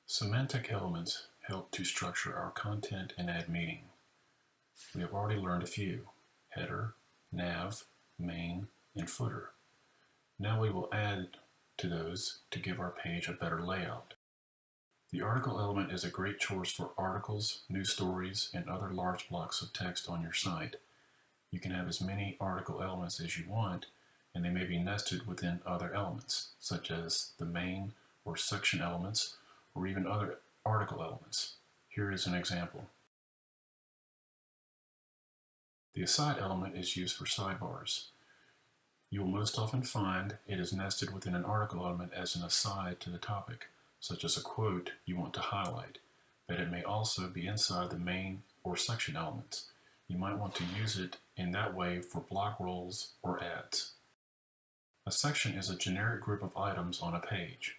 Semantic elements help to structure our content and add meaning. We have already learned a few: header, nav, main, and footer. Now we will add to those to give our page a better layout. The article element is a great choice for articles, news stories, and other large blocks of text on your site. You can have as many article elements as you want, and they may be nested within other elements, such as the main or section elements, or even other article elements. Here is an example. The aside element is used for sidebars. You will most often find it is nested within an article element as an aside to the topic, such as a quote you want to highlight, but it may also be inside the main or section elements. You might want to use it in that way for block rolls or ads. A section is a generic group of items on a page.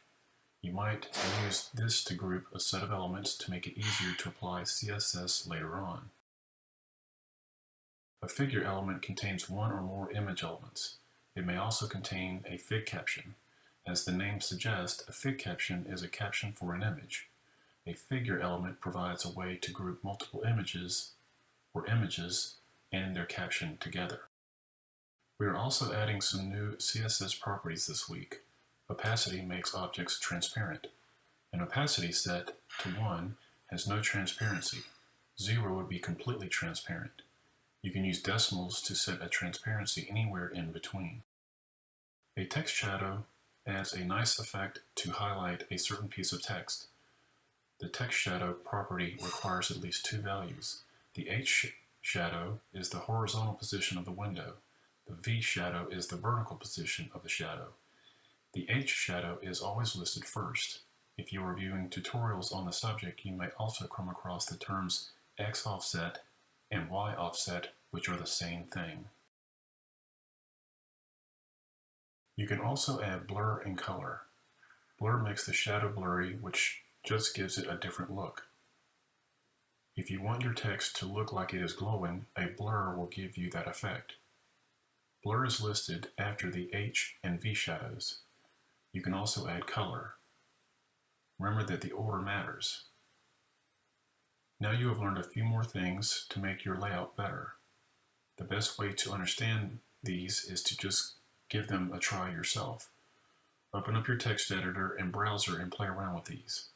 You might use this to group a set of elements to make it easier to apply CSS later on. A figure element contains one or more image elements. It may also contain a fig caption. As the name suggests, a fig caption is a caption for an image. A figure element provides a way to group multiple images or images and their caption together. We are also adding some new CSS properties this week. Opacity makes objects transparent. An opacity set to 1 has no transparency. 0 would be completely transparent. You can use decimals to set a transparency anywhere in between. A text shadow adds a nice effect to highlight a certain piece of text. The text shadow property requires at least 2 values. The H shadow is the horizontal position of the window. The V shadow is the vertical position of the shadow. The H shadow is always listed first. If you are viewing tutorials on the subject, you may also come across the terms X offset and Y offset, which are the same thing. You can also add blur and color. Blur makes the shadow blurry, which just gives it a different look. If you want your text to look like it is glowing, a blur will give you that effect. Blur is listed after the H and V shadows. You can also add color. Remember that the order matters. Now you have learned a few more things to make your layout better. The best way to understand these is to just give them a try yourself. Open up your text editor and browser and play around with these.